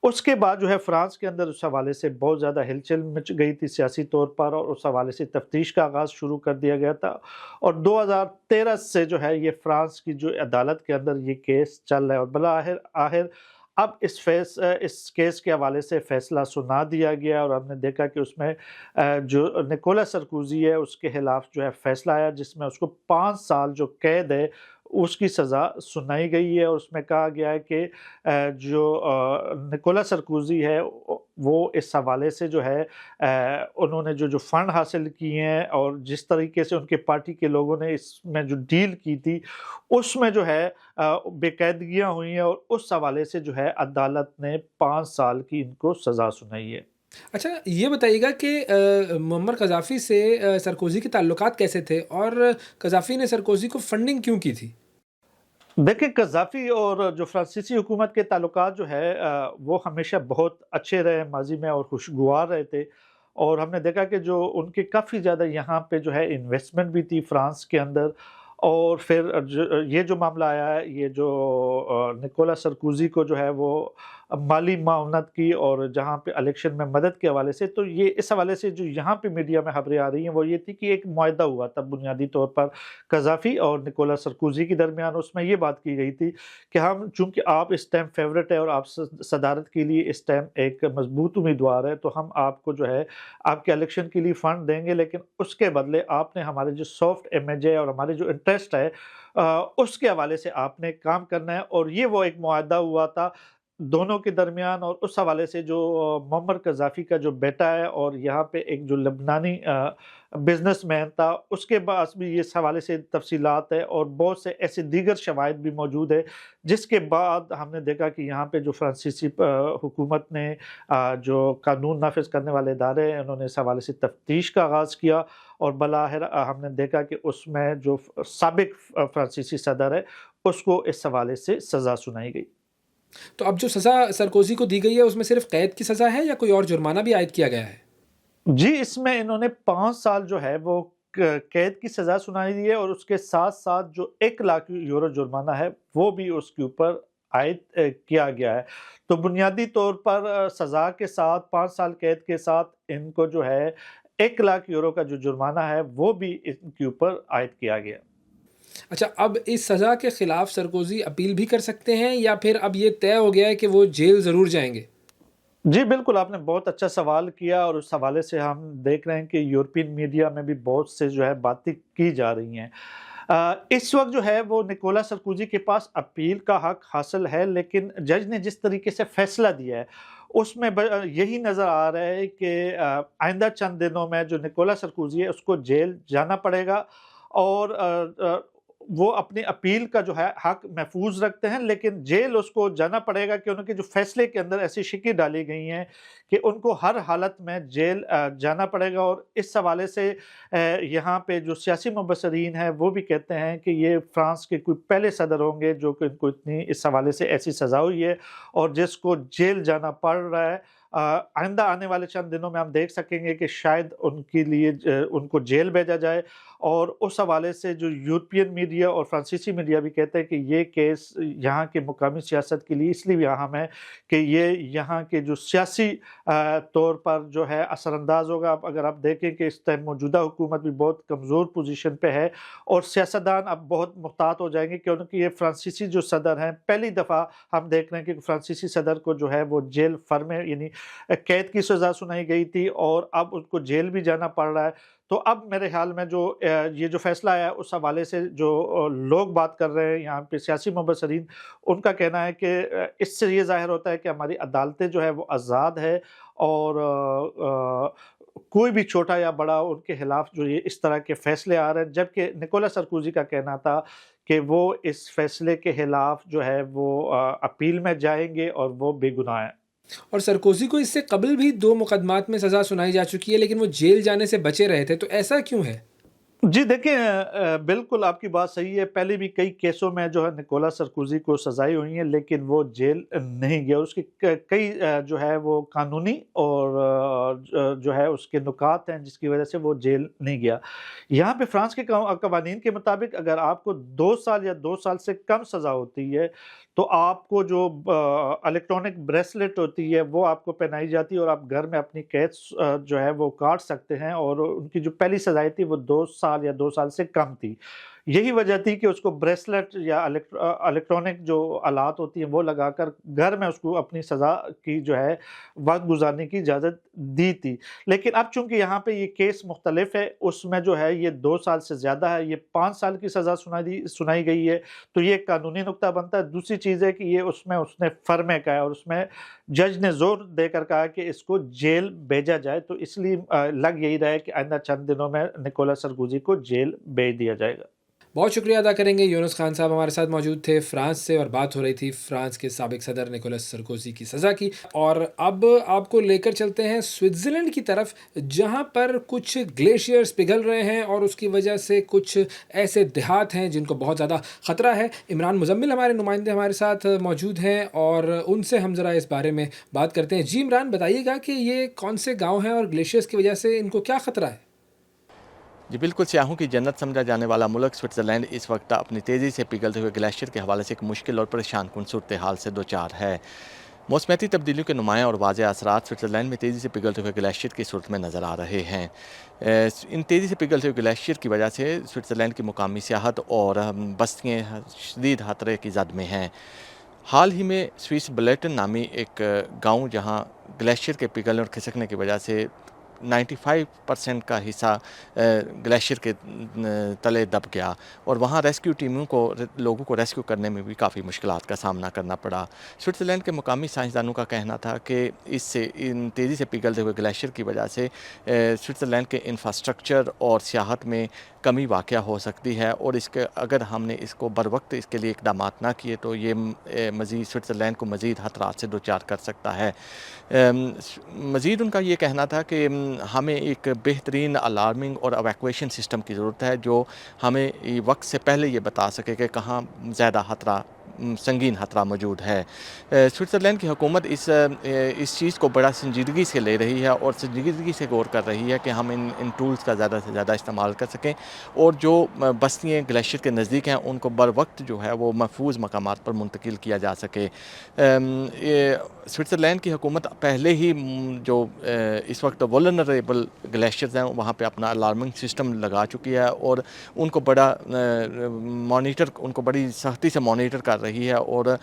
उसके बाद जो है फ्रांस के अंदर उस हवाले से बहुत ज़्यादा हिलचल मच गई थी सियासी तौर पर, और उस हवाले से तफ्तीश का आगाज़ शुरू कर दिया गया था। और 2013 से जो है ये फ्रांस की जो अदालत के अंदर ये केस चल रहा है, और बला आखिर आखिर अब इस केस के हवाले से फ़ैसला सुना दिया गया, और हमने देखा कि उसमें जो निकोला सरकोज़ी है उसके खिलाफ जो है फ़ैसला आया, जिसमें उसको 5 साल जो कैद है उसकी सज़ा सुनाई गई है और उसमें कहा गया है कि जो निकोला सरकोज़ी है वो इस हवाले से जो है उन्होंने जो फ़ंड हासिल किए हैं और जिस तरीके से उनके पार्टी के लोगों ने इसमें जो डील की थी, उसमें जो है बेकायदगियाँ हुई हैं और उस हवाले से जो है अदालत ने 5 साल की इनको सज़ा सुनाई है। अच्छा, ये बताइएगा कि मुअम्मर कज़ाफ़ी से सरकोज़ी के ताल्लुकात कैसे थे और कज़ाफ़ी ने सरकोज़ी को फंडिंग क्यों की थी? देखिए, कज़ाफ़ी और जो फ्रांसीसी हुकूमत के ताल्लुकात जो है वो हमेशा बहुत अच्छे रहे माज़ी में और खुशगवार रहे थे और हमने देखा कि जो उनके काफ़ी ज़्यादा यहाँ पे जो है इन्वेस्टमेंट भी थी फ्रांस के अंदर और फिर ये जो मामला आया है, ये जो निकोला सरकोज़ी को जो है वो माली माउनत की और जहाँ पे इलेक्शन में मदद के हवाले से, तो ये इस हवाले से जो यहाँ पे मीडिया में खबरें आ रही हैं, वो ये थी कि एक मुआहदा हुआ था बुनियादी तौर पर कज़ाफ़ी और निकोला सरकोज़ी के दरमियान। उसमें ये बात की गई थी कि हम चूँकि आप इस टाइम फ़ेवरेट है और आप सदारत के लिए इस टाइम एक मज़बूत उम्मीदवार हैं, तो हम आपको जो है आपके इलेक्शन के लिए फ़ंड देंगे, लेकिन उसके बदले आपने हमारे जो सॉफ्ट इमेज है और हमारे जो इंटरेस्ट है उसके हवाले से आपने काम करना है और ये वो एक मुआहदा हुआ था दोनों के दरमियान और उस हवाले से जो मुअम्मर कज़ाफ़ी का जो बेटा है और यहाँ पे एक जो लबनानी बिज़नेसमैन था, उसके पास भी इस हवाले से तफ़सीलात है और बहुत से ऐसे दीगर शवाहिद भी मौजूद है, जिसके बाद हमने देखा कि यहाँ पे जो फ्रांसीसी हुकूमत ने जो कानून नाफ़िज़ करने वाले इदारे हैं, उन्होंने इस हवाले से तफ़्तीश का आगाज़ किया और बलाहिर हमने देखा कि उसमें जो साबिक फ्रांसीसी सदर है, उसको इस हवाले से सज़ा सुनाई गई। तो अब जो सज़ा सरकोज़ी को दी गई है, उसमें सिर्फ़ कैद की सज़ा है या कोई और जुर्माना भी आयद किया गया है? जी, इसमें इन्होंने 5 साल जो है वो क कैद की सज़ा सुनाई दी है और उसके साथ-साथ जो 1 लाख यूरो जुर्माना है, वो भी उसके ऊपर आयद किया गया है। तो बुनियादी तौर पर सज़ा के साथ 5 साल कैद के साथ इनको जो है 1 लाख यूरो का जो जुर्माना है, वो भी इनके ऊपर आयद किया गया। अच्छा, अब इस सज़ा के ख़िलाफ़ सरकोज़ी अपील भी कर सकते हैं या फिर अब ये तय हो गया है कि वो जेल ज़रूर जाएँगे? जी, बिल्कुल, आपने बहुत अच्छा सवाल किया और उस हवाले से हम देख रहे हैं कि यूरोपियन मीडिया में भी बहुत से जो है बातें की जा रही हैं। इस वक़्त जो है वो निकोला सरकोज़ी के पास अपील का हक़ हासिल है, लेकिन जज ने जिस तरीके से फ़ैसला दिया है, उसमें यही नज़र आ रहा है कि आइंदा चंद दिनों में जो निकोला सरकोज़ी है, उसको जेल जाना पड़ेगा और वो अपनी अपील का जो है हक़ महफ़ूज़ रखते हैं, लेकिन जेल उसको जाना पड़ेगा कि उनके जो फ़ैसले के अंदर ऐसी शिकें डाली गई हैं कि उनको हर हालत में जेल जाना पड़ेगा और इस हवाले से यहाँ पे जो सियासी मुबस्सिरीन हैं, वो भी कहते हैं कि ये फ्रांस के कोई पहले सदर होंगे जो कि इनको इतनी इस हवाले से ऐसी सज़ा हुई है और जिसको जेल जाना पड़ रहा है। आइंदा आने वाले चंद दिनों में हम देख सकेंगे कि शायद उनके लिए उनको जेल भेजा जाए और उस हवाले से जो यूरोपियन मीडिया और फ्रांसीसी मीडिया भी कहते हैं कि ये केस यहाँ के मुकामी सियासत के लिए इसलिए भी अहम है कि ये यहाँ के जो सियासी तौर पर जो है असरअंदाज होगा। अब अगर आप देखें कि इस टाइम मौजूदा हुकूमत भी बहुत कमज़ोर पोजीशन पे है और सियासतदान अब बहुत मुहतात हो जाएंगे क्योंकि ये फ्रांसीसी जो सदर हैं, पहली दफ़ा हम देख रहे हैं कि फ्रांसीसी सदर को जो है वो जेल फर्मे यानी कैद की सज़ा सुनाई गई थी और अब उनको जेल भी जाना पड़ रहा है। तो अब मेरे ख़्याल में जो ये जो फ़ैसला आया है उस हवाले से जो लोग बात कर रहे हैं यहाँ पे सियासी मुबस्सिरीन, उनका कहना है कि इससे ये ज़ाहिर होता है कि हमारी अदालतें जो है वो आज़ाद है और कोई भी छोटा या बड़ा उनके खिलाफ जो ये इस तरह के फ़ैसले आ रहे हैं। जबकि निकोला सरकोज़ी का कहना था कि वो इस फ़ैसले के खिलाफ जो है वो अपील में जाएँगे और वो बेगुनाह हैं। और सरकोज़ी को इससे कबल भी 2 मुकदमात में सज़ा सुनाई जा चुकी है, लेकिन वो जेल जाने से बचे रहे थे, तो ऐसा क्यों है? जी देखिए बिल्कुल आपकी बात सही है। पहले भी कई केसों में जो है निकोला सरकोज़ी को सज़ाएँ हुई हैं, लेकिन वो जेल नहीं गया। उसके कई जो है वो कानूनी और जो है उसके नुकात हैं जिसकी वज़ह से वो जेल नहीं गया। यहाँ पे फ्रांस के कवानीन के मुताबिक अगर आपको 2 साल या 2 साल से कम सज़ा होती है, तो आपको जो इलेक्ट्रॉनिक ब्रेसलेट होती है वो आपको पहनाई जाती है और आप घर में अपनी कैद जो है वो काट सकते हैं और उनकी जो पहली सज़ाएँ थी वो 2 साल या 2 साल से कम थी। यही वजह थी कि उसको ब्रेसलेट या इलेक्ट्रॉनिक जो आलात होती हैं वो लगाकर घर में उसको अपनी सज़ा की जो है वक़्त गुज़ारने की इजाज़त दी थी। लेकिन अब चूँकि यहाँ पे ये केस मुख्तलिफ है, उसमें जो है ये 2 साल से ज़्यादा है, ये 5 साल की सज़ा सुनाई गई है, तो ये एक कानूनी नुक्ता बनता है। दूसरी चीज़ है कि ये उसमें उसने फ़र्मे कहा है और उसमें जज ने ज़ोर देकर कहा कि इसको जेल भेजा जाए, तो इसलिए लग यही रहा है कि आइंदा चंद दिनों में निकोला सरकोज़ी को जेल भेज दिया जाएगा। बहुत शुक्रिया अदा करेंगे यूनुस खान साहब हमारे साथ मौजूद थे फ्रांस से और बात हो रही थी फ्रांस के साबिक सदर निकोलस सरकोजी की सज़ा की। और अब आपको लेकर चलते हैं स्विट्ज़रलैंड की तरफ, जहां पर कुछ ग्लेशियर्स पिघल रहे हैं और उसकी वजह से कुछ ऐसे देहात हैं जिनको बहुत ज़्यादा ख़तरा है। इमरान मुज़म्मिल हमारे नुमाइंदे हमारे साथ मौजूद हैं और उनसे हम ज़रा इस बारे में बात करते हैं। जी इमरान, बताइएगा कि ये कौन से गाँव हैं और ग्लेशियर्स की वजह से इनको क्या ख़तरा है? जी बिल्कुल, स्याहों की जन्नत समझा जाने वाला मुल्क स्विट्ज़रलैंड इस वक्त अपनी तेज़ी से पिघलते हुए ग्लेशियर के हवाले से एक मुश्किल और परेशान कुन सूरत हाल से दो चार है। मौसमियाती तब्दीलियों के नुमायाँ और वाज़ेह असरात स्विट्ज़रलैंड में तेज़ी से पिघलते हुए ग्लेशियर की सूरत में नज़र आ रहे हैं। इन तेज़ी से पिघलते हुए ग्लेशियर की वजह से स्विट्ज़रलैंड की मुकामी सियाहत और बस्तियाँ शदीद खतरे की जद में हैं। हाल ही में स्विस ब्लेटन नामी एक गाँव, जहाँ ग्लेशियर के पिघलने और खिसकने की वजह से 95% का हिस्सा ग्लेशियर के तले दब गया और वहाँ रेस्क्यू टीमों को लोगों को रेस्क्यू करने में भी काफ़ी मुश्किलात का सामना करना पड़ा। स्विट्ज़रलैंड के मुकामी साइंसदानों का कहना था कि इन तेज़ी से पिघलते हुए ग्लेशियर की वजह से स्विट्ज़रलैंड के इंफ्रास्ट्रक्चर और सियाहत में कमी वाक़या हो सकती है और इसके अगर हमने इसको बर वक्त इसके लिए इक़दाम ना किए तो ये मज़ीद स्विट्ज़रलैंड को मज़ीद खतरात से दो चार कर सकता है। मज़ीद उनका ये कहना था कि हमें एक बेहतरीन अलार्मिंग और एवैक्यूएशन सिस्टम की ज़रूरत है जो हमें वक्त से पहले ये बता सके कि कहाँ ज़्यादा खतरा संगीन खतरा मौजूद है। स्विट्ज़रलैंड की हुकूमत इस चीज़ को बड़ा संजीदगी से ले रही है और संजीदगी से गौर कर रही है कि हम इन टूल्स का ज़्यादा से ज़्यादा इस्तेमाल कर सकें और जो बस्तियाँ ग्लेशियर के नज़दीक हैं उनको बर वक्त जो है वो महफूज मकामात पर मुंतकिल किया जा सके। स्विट्ज़रलैंड की हुकूमत पहले ही जो इस वक्त वल्नरेबल ग्लेशियर्स हैं वहाँ पे अपना अलार्मिंग सिस्टम लगा चुकी है और उनको उनको बड़ी सख्ती से मॉनिटर कर रही है और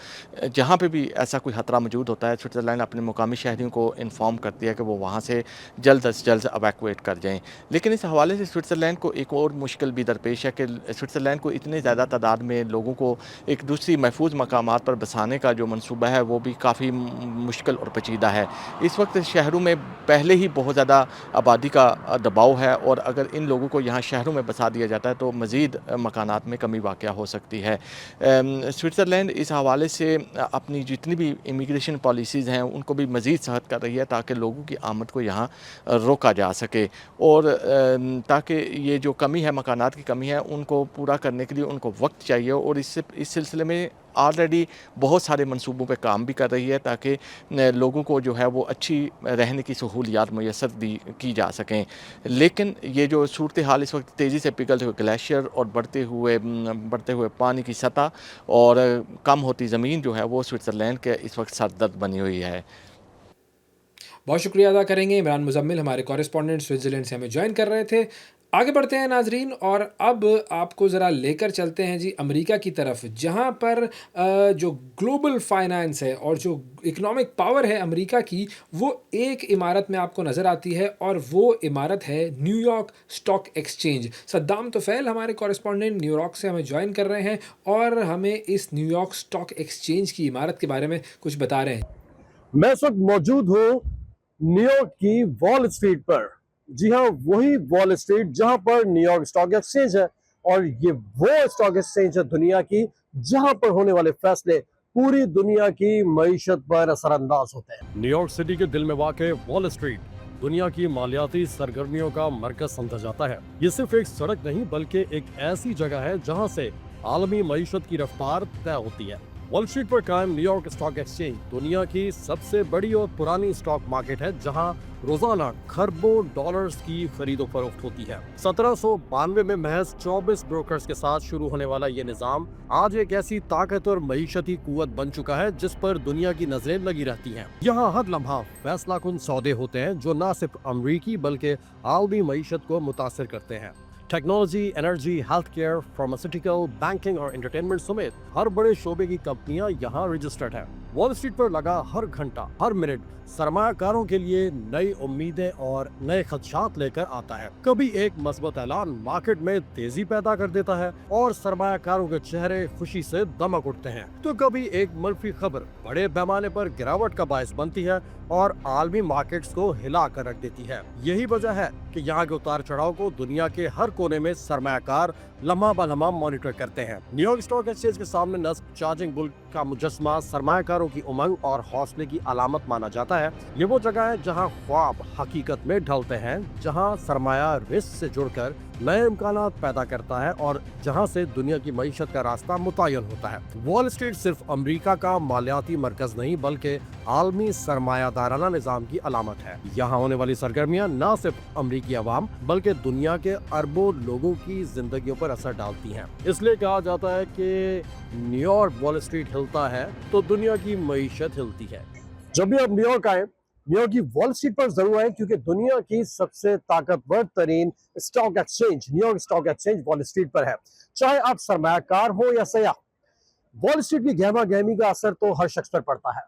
जहाँ पे भी ऐसा कोई ख़तरा मौजूद होता है स्विट्ज़रलैंड अपने मुकामी शहरियों को इन्फॉर्म करती है कि वो वहाँ से जल्द अज जल्द एवैक्यूएट कर जाएँ। लेकिन इस हवाले से स्विट्ज़रलैंड को एक और मुश्किल भी दरपेश है कि स्विट्ज़रलैंड को इतने ज़्यादा तादाद में लोगों को एक दूसरी महफूज मकामात पर बसाने का जो मनसूबा है वो भी काफ़ी मुश्किल और पेचीदा है। इस वक्त शहरों में पहले ही बहुत ज़्यादा आबादी का दबाव है और अगर इन लोगों को यहाँ शहरों में बसा दिया जाता है तो मज़ीद मकानात में कमी वाक़या हो सकती है। स्विट्ज़रलैंड इस हवाले से अपनी जितनी भी इमिग्रेशन पॉलिसीज़ हैं उनको भी मज़ीद सख्त कर रही है ताकि लोगों की आमद को यहाँ रोका जा सके और ताकि ये जो कमी है, मकानात की कमी है, उनको पूरा करने के लिए उनको वक्त चाहिए और इस सिलसिले में ऑलरेडी बहुत सारे मंसूबों पे काम भी कर रही है ताकि लोगों को जो है वो अच्छी रहने की सहूलियात मुयस्सर की जा सकें। लेकिन ये जो सूरत हाल इस वक्त तेज़ी से पिघलते हुए ग्लेशियर और बढ़ते हुए पानी की सतह और कम होती ज़मीन जो है वो स्विट्ज़रलैंड के इस वक्त सरदर्द बनी हुई है। बहुत शुक्रिया अदा करेंगे इमरान मुज़म्मिल, हमारे कॉरेस्पॉन्डेंट स्विट्ज़रलैंड से हमें ज्वाइन कर रहे थे। आगे बढ़ते हैं नाजरीन और अब आपको ज़रा लेकर चलते हैं जी अमेरिका की तरफ, जहां पर जो ग्लोबल फाइनेंस है और जो इकोनॉमिक पावर है अमेरिका की, वो एक इमारत में आपको नज़र आती है और वो इमारत है New York stock exchange. Saddam Tufail हमारे कॉरेस्पॉन्डेंट न्यूयॉर्क से हमें ज्वाइन कर रहे हैं और हमें इस न्यूयॉर्क स्टॉक एक्सचेंज की इमारत के बारे में कुछ बता रहे हैं। मैं इस वक्त मौजूद हूँ न्यूयॉर्क की वॉल स्ट्रीट पर। जी हाँ, वही वॉल स्ट्रीट जहां पर न्यूयॉर्क स्टॉक एक्सचेंज है और ये वो स्टॉक एक्सचेंज है दुनिया की जहां पर होने वाले फैसले पूरी दुनिया की मईशत पर असरअंदाज होते हैं। न्यूयॉर्क सिटी के दिल में वाक़ वॉल स्ट्रीट दुनिया की मालियाती सरगर्मियों का मरकज समझा जाता है। ये सिर्फ एक सड़क नहीं बल्कि एक ऐसी जगह है जहां से आलमी मईशत की रफ्तार तय होती है। वॉल स्ट्रीट पर कायम न्यूयॉर्क स्टॉक एक्सचेंज दुनिया की सबसे बड़ी और पुरानी स्टॉक मार्केट है जहां रोजाना खरबों डॉलर्स की खरीदो फरोख्त होती है। 1792 में महज 24 ब्रोकर्स के साथ शुरू होने वाला ये निजाम आज एक ऐसी ताकत और मईशती कुव्वत बन चुका है जिस पर दुनिया की नजरें लगी रहती हैं। यहाँ हर लम्हा फैसला कुन सौदे होते हैं जो न सिर्फ अमरीकी बल्कि आलमी मईशत को मुतासर करते हैं। Technology, energy, health care, pharmaceutical, banking और एंटरटेनमेंट समेत हर बड़े शोबे की कंपनियां यहाँ रजिस्टर्ड हैं। वॉल स्ट्रीट पर लगा हर घंटा, हर मिनट सरमायाकारों के लिए नई उम्मीदें और नए खदशात लेकर आता है। कभी एक मस्बत ऐलान मार्केट में तेजी पैदा कर देता है और सरमायाकारों के चेहरे खुशी से दमक उठते हैं, तो कभी एक मनफी खबर बड़े पैमाने पर गिरावट का बायस बनती है और आलमी मार्केट्स को हिला कर रख देती है। यही वजह है कि यहाँ के उतार चढ़ाव को दुनिया के हर कोने में सरमायाकार लम्हा ब लम्हा मॉनिटर करते हैं। न्यूयॉर्क स्टॉक एक्सचेंज के सामने नस्ब चार्जिंग बुल का मुजस्मा सरमायाकारों की उमंग और हौसले की अलामत माना जाता है। ये वो जगह है जहाँ ख्वाब हकीकत में ढलते हैं, जहाँ सरमाया रिस्क से जुड़कर नए इम्कानात पैदा करता है और जहां से दुनिया की मईशत का रास्ता मुतय्यन होता है। वॉल स्ट्रीट सिर्फ अमेरिका का मालियाती मरकज नहीं बल्कि आलमी सरमायादाराना निजाम की अलामत है। यहाँ होने वाली सरगर्मियां न सिर्फ अमेरिकी अवाम बल्कि दुनिया के अरबों लोगों की जिंदगियों पर असर डालती हैं। इसलिए कहा जाता है कि न्यूयॉर्क वॉल स्ट्रीट हिलता है तो दुनिया की मईशत हिलती है। जब भी आप न्यूयॉर्क आए, न्यूयॉर्क की वॉल स्ट्रीट पर जरूर आए, क्योंकि दुनिया की सबसे ताकतवर तरीन stock exchange New York stock exchange wall street पर है। चाहे आप सरमायाकार हो या सयाह, वॉल स्ट्रीट की गहमा गहमी का असर तो हर शख्स पर पड़ता है।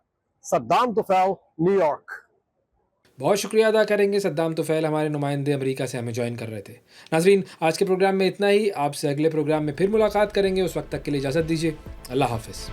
सद्दाम तुफैल, न्यूयॉर्क। बहुत शुक्रिया अदा करेंगे सद्दाम तुफैल, हमारे नुमाइंदे अमेरिका से हमें ज्वाइन कर रहे थे। नाजरीन, आज के प्रोग्राम में इतना ही। आपसे अगले प्रोग्राम में फिर मुलाकात करेंगे। उस वक्त तक के लिए इजाज़त दीजिए। अल्लाह हाफिज़।